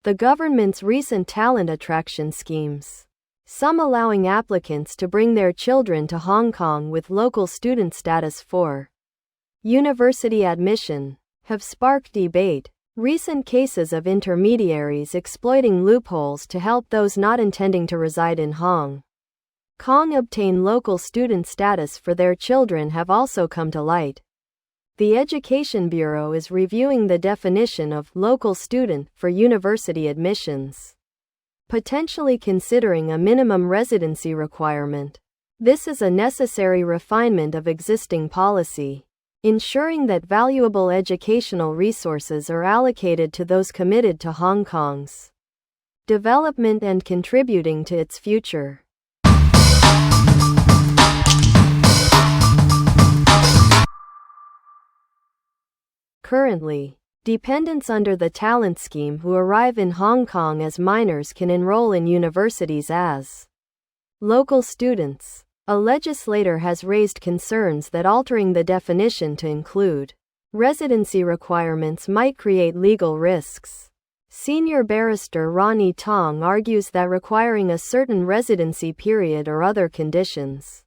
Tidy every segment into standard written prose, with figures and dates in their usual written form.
the government's recent talent attraction schemes, some allowing applicants to bring their children to Hong Kong with local student status for university admission, have sparked debate. Recent cases of intermediaries exploiting loopholes to help those not intending to reside in Hong Kong obtain local student status for their children have also come to light. The Education Bureau is reviewing the definition of local student for university admissions, potentially considering a minimum residency requirement. This is a necessary refinement of existing policy, ensuring that valuable educational resources are allocated to those committed to Hong Kong's development and contributing to its future. Currently, dependents under the talent scheme who arrive in Hong Kong as minors can enroll in universities as local students. A legislator has raised concerns that altering the definition to include residency requirements might create legal risks. Senior barrister Ronnie Tong argues that requiring a certain residency period or other conditions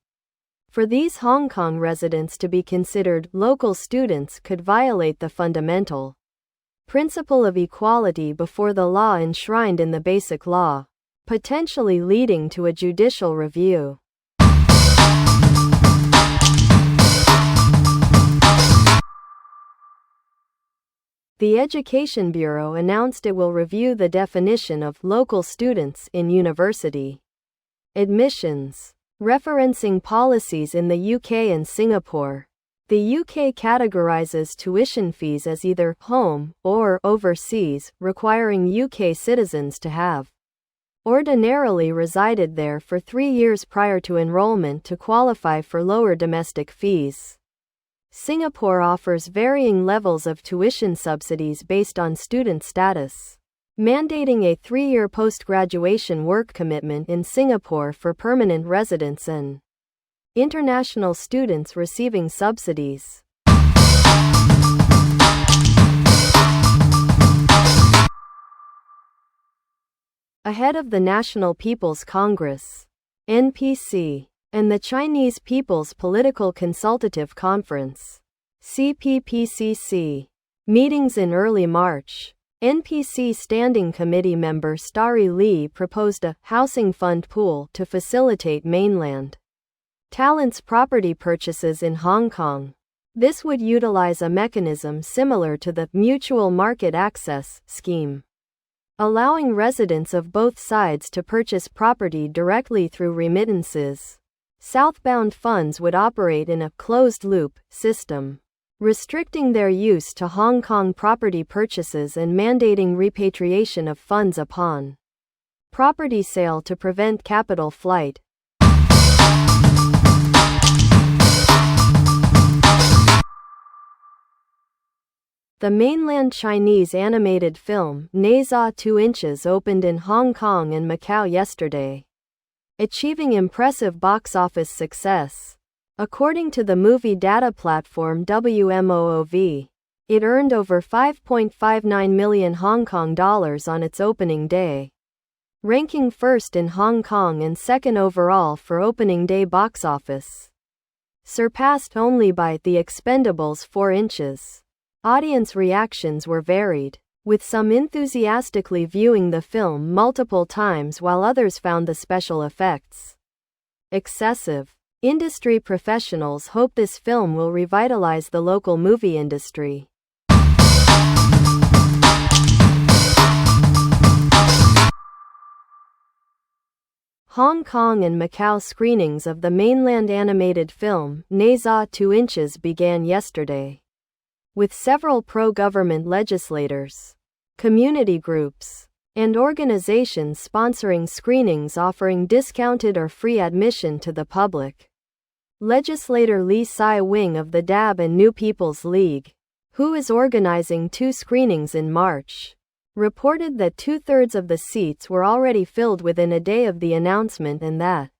for these Hong Kong residents to be considered local students could violate the fundamental principle of equality before the law enshrined in the Basic Law, potentially leading to a judicial review. The Education Bureau announced it will review the definition of local students in university admissions, referencing policies in the UK and Singapore. The UK categorizes tuition fees as either home or overseas, requiring UK citizens to have ordinarily resided there for 3 years prior to enrollment to qualify for lower domestic fees. Singapore offers varying levels of tuition subsidies based on student status, mandating a 3-year post-graduation work commitment in Singapore for permanent residents and international students receiving subsidies. Ahead of the National People's Congress (NPC) and the Chinese People's Political Consultative Conference (CPPCC) meetings in early March, NPC Standing Committee member Starry Lee proposed a housing fund pool to facilitate mainland talents' property purchases in Hong Kong. This would utilize a mechanism similar to the Mutual Market Access scheme, allowing residents of both sides to purchase property directly through remittances. Southbound funds would operate in a closed-loop system, restricting their use to Hong Kong property purchases and mandating repatriation of funds upon property sale to prevent capital flight. The mainland Chinese animated film Ne Zha 2 Inches opened in Hong Kong and Macau yesterday, achieving impressive box office success. According to the movie data platform WMOOV, it earned over 5.59 million Hong Kong dollars on its opening day, ranking first in Hong Kong and second overall for opening day box office, surpassed only by The Expendables 4 Inches. Audience reactions were varied, with some enthusiastically viewing the film multiple times while others found the special effects excessive. Industry professionals hope this film will revitalize the local movie industry. Hong Kong and Macau screenings of the mainland animated film Ne Zha 2 Inches began yesterday, with several pro-government legislators, community groups, and organizations sponsoring screenings offering discounted or free admission to the public. Legislator Lee Sai-wing of the DAB and New People's League, who is organizing 2 screenings in March, reported that 2/3 of the seats were already filled within a day of the announcement and that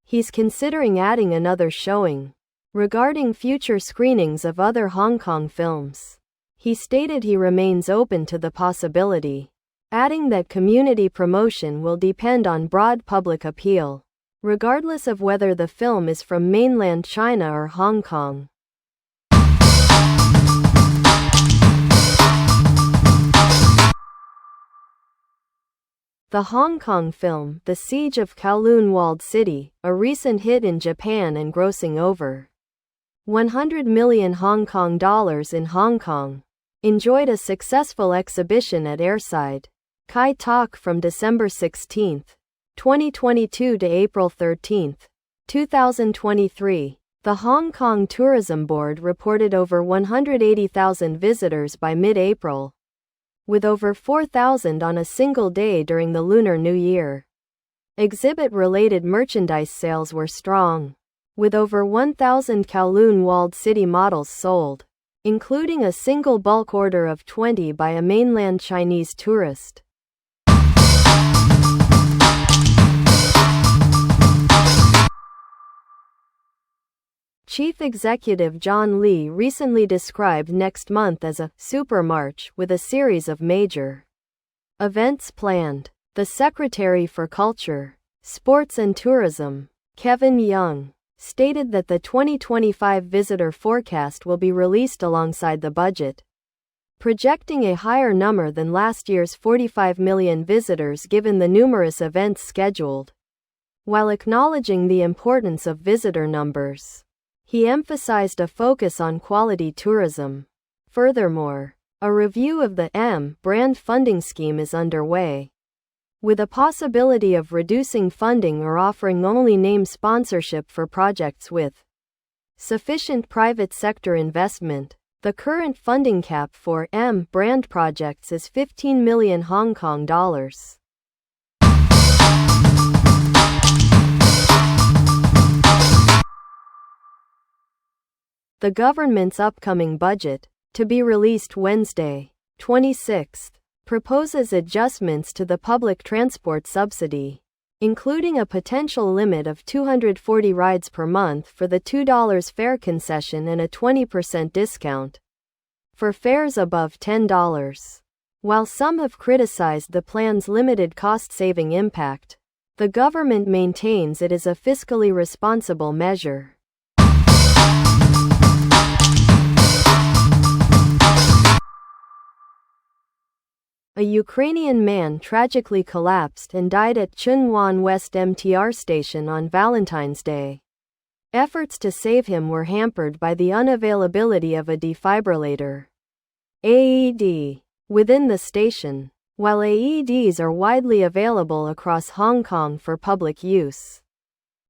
he's considering adding another showing. Regarding future screenings of other Hong Kong films, he stated he remains open to the possibility. adding that community promotion will depend on broad public appeal, regardless of whether the film is from mainland China or Hong Kong. The Hong Kong film, The Siege of Kowloon Walled City, a recent hit in Japan and grossing over 100 million Hong Kong dollars in Hong Kong, enjoyed a successful exhibition at Airside, Kai Tak from December 16, 2022 to April 13, 2023. The Hong Kong Tourism Board reported over 180,000 visitors by mid-April, with over 4,000 on a single day during the Lunar New Year. Exhibit-related merchandise sales were strong, with over 1,000 Kowloon Walled City models sold, including a single bulk order of 20 by a mainland Chinese tourist. Chief Executive John Lee recently described next month as a super march with a series of major events planned. The Secretary for Culture, Sports and Tourism, Kevin Young, stated that the 2025 visitor forecast will be released alongside the budget, projecting a higher number than last year's 45 million visitors given the numerous events scheduled. While acknowledging the importance of visitor numbers, he emphasized a focus on quality tourism. Furthermore, a review of the brand funding scheme is underway, with a possibility of reducing funding or offering only name sponsorship for projects with sufficient private sector investment. The current funding cap for brand projects is 15 million Hong Kong dollars. The government's upcoming budget, to be released Wednesday, 26th, proposes adjustments to the public transport subsidy, including a potential limit of 240 rides per month for the $2 fare concession and a 20% discount for fares above $10. While some have criticized the plan's limited cost-saving impact, the government maintains it is a fiscally responsible measure. A Ukrainian man tragically collapsed and died at Chunwon West MTR station on Valentine's Day. Efforts to save him were hampered by the unavailability of a defibrillator (AED) within the station. While AEDs are widely available across Hong Kong for public use,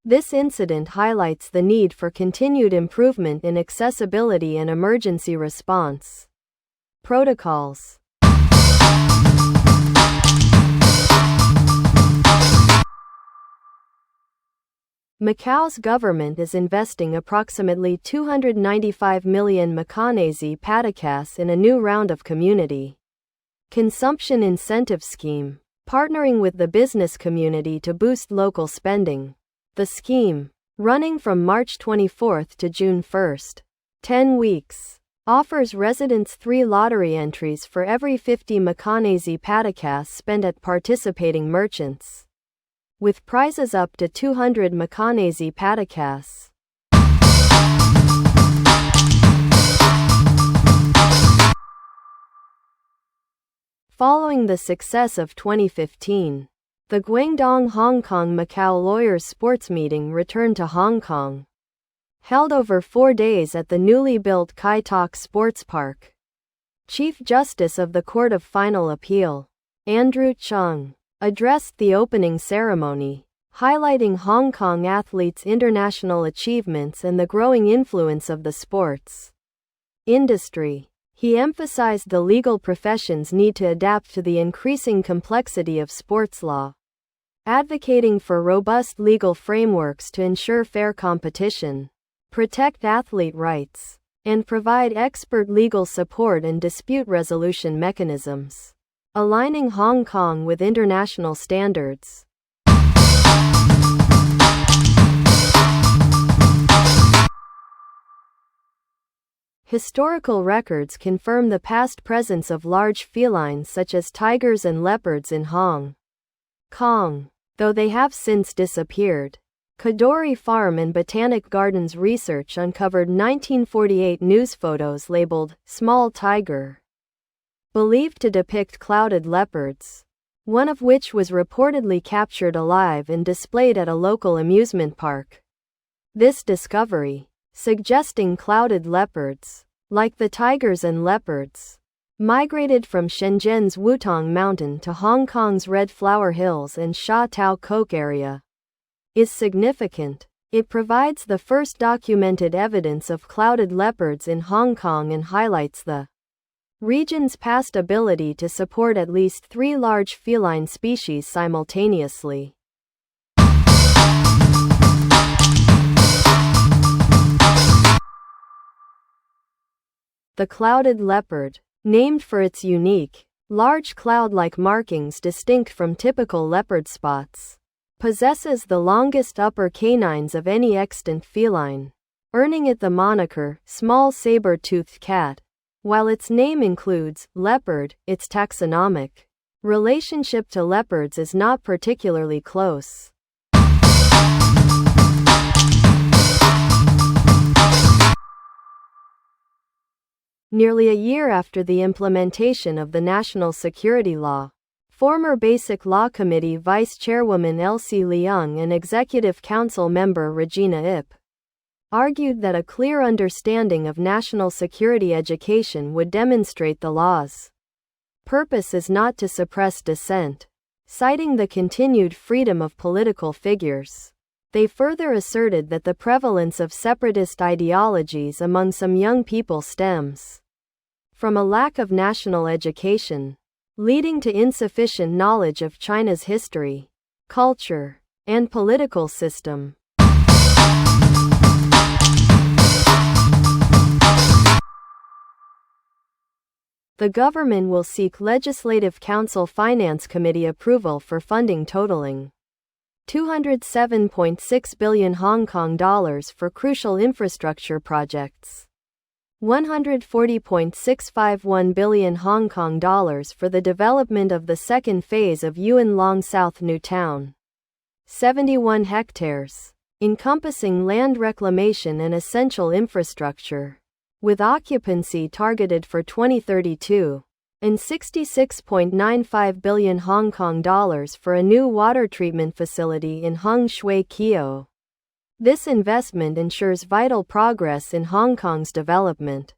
this incident highlights the need for continued improvement in accessibility and emergency response protocols. Macau's government is investing approximately 295 million Macanese patakas in a new round of community consumption incentive scheme, partnering with the business community to boost local spending. The scheme, running from March 24 to June 1, 10 weeks, offers residents 3 lottery entries for every 50 Macanese patakas spent at participating merchants, with prizes up to 200 Macanese patakas. Following the success of 2015, the Guangdong Hong Kong Macau Lawyers Sports Meeting returned to Hong Kong, held over 4 days at the newly built Kai Tak Sports Park. Chief Justice of the Court of Final Appeal, Andrew Chung, addressed the opening ceremony, highlighting Hong Kong athletes' international achievements and the growing influence of the sports industry. He emphasized the legal profession's need to adapt to the increasing complexity of sports law, advocating for robust legal frameworks to ensure fair competition, protect athlete rights, and provide expert legal support and dispute resolution mechanisms, aligning Hong Kong with international standards. Historical records confirm the past presence of large felines such as tigers and leopards in Hong Kong, though they have since disappeared. Kadoorie Farm and Botanic Gardens research uncovered 1948 news photos labeled "Small Tiger," believed to depict clouded leopards, one of which was reportedly captured alive and displayed at a local amusement park. This discovery, suggesting clouded leopards, like the tigers and leopards, migrated from Shenzhen's Wutong Mountain to Hong Kong's Red Flower Hills and Sha Tao Kok area, is significant. It provides the first documented evidence of clouded leopards in Hong Kong and highlights the region's past ability to support at least 3 large feline species simultaneously. The clouded leopard, named for its unique, large cloud-like markings distinct from typical leopard spots, possesses the longest upper canines of any extant feline, earning it the moniker small saber-toothed cat. While its name includes leopard, its taxonomic relationship to leopards is not particularly close. Nearly a year after the implementation of the National Security Law, former Basic Law Committee Vice Chairwoman Elsie Leung and Executive Council member Regina Ip argued that a clear understanding of national security education would demonstrate the law's purpose is not to suppress dissent. Citing the continued freedom of political figures, they further asserted that the prevalence of separatist ideologies among some young people stems from a lack of national education, leading to insufficient knowledge of China's history, culture, and political system. The government will seek Legislative Council Finance Committee approval for funding totaling 207.6 billion Hong Kong dollars for crucial infrastructure projects, 140.651 billion Hong Kong dollars for the development of the second phase of Yuen Long South New Town, 71 hectares, encompassing land reclamation and essential infrastructure, with occupancy targeted for 2032, and 66.95 billion Hong Kong dollars for a new water treatment facility in Hung Shui Kio. This investment ensures vital progress in Hong Kong's development.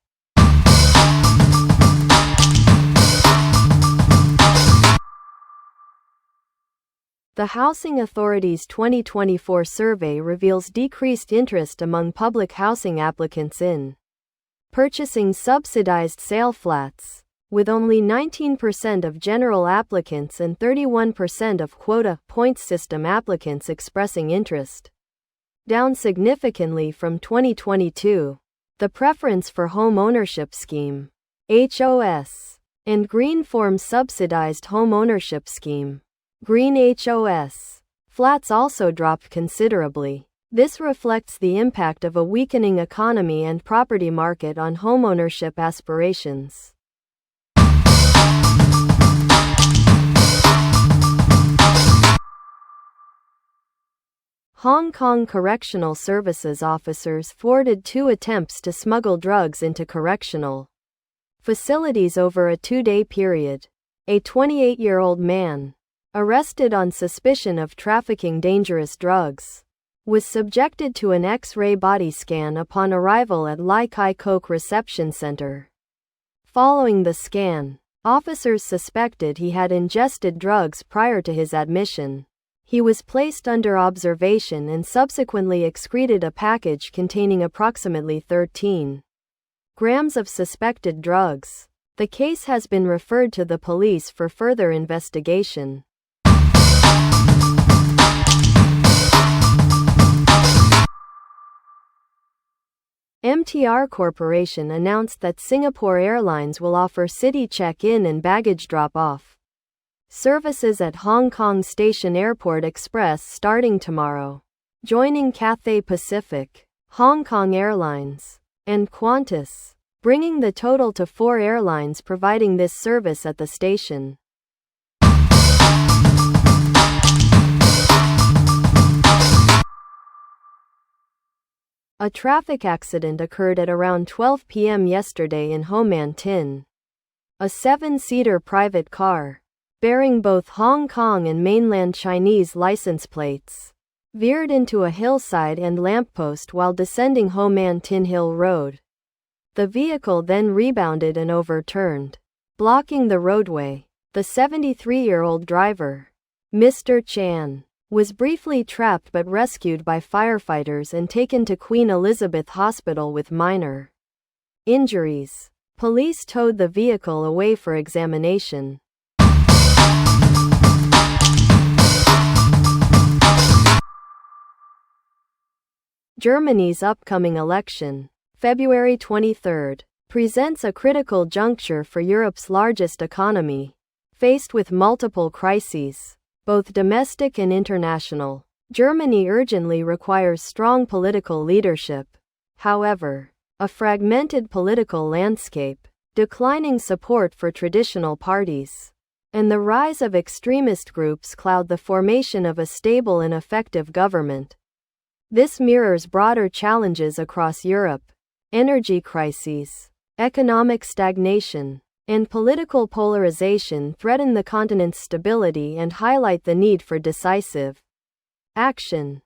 The Housing Authority's 2024 survey reveals decreased interest among public housing applicants in purchasing subsidized sale flats, with only 19% of general applicants and 31% of quota points system applicants expressing interest, down significantly from 2022. The preference for home ownership scheme (HOS) and Green Form subsidized home ownership scheme (Green HOS) flats also dropped considerably. This reflects the impact of a weakening economy and property market on homeownership aspirations. Hong Kong Correctional Services officers thwarted 2 attempts to smuggle drugs into correctional facilities over a 2-day period. A 28-year-old man, arrested on suspicion of trafficking dangerous drugs, was subjected to an X-ray body scan upon arrival at Lai Kai Kok Reception Center. Following the scan, officers suspected he had ingested drugs prior to his admission. He was placed under observation and subsequently excreted a package containing approximately 13 grams of suspected drugs. The case has been referred to the police for further investigation. MTR Corporation announced that Singapore Airlines will offer city check-in and baggage drop-off services at Hong Kong Station Airport Express starting tomorrow, joining Cathay Pacific, Hong Kong Airlines, and Qantas. bringing the total to 4 airlines providing this service at the station. A traffic accident occurred at around 12 p.m. yesterday in Ho Man Tin. A 7-seater private car, bearing both Hong Kong and mainland Chinese license plates, veered into a hillside and lamppost while descending Ho Man Tin Hill Road. The vehicle then rebounded and overturned, blocking the roadway. The 73-year-old driver, Mr. Chan, was briefly trapped but rescued by firefighters and taken to Queen Elizabeth Hospital with minor injuries. Police towed the vehicle away for examination. Germany's upcoming election, February 23, presents a critical juncture for Europe's largest economy. Faced with multiple crises, both domestic and international, Germany urgently requires strong political leadership. However, a fragmented political landscape, declining support for traditional parties, and the rise of extremist groups cloud the formation of a stable and effective government. This mirrors broader challenges across Europe: energy crises, economic stagnation, and political polarization threaten the continent's stability and highlight the need for decisive action.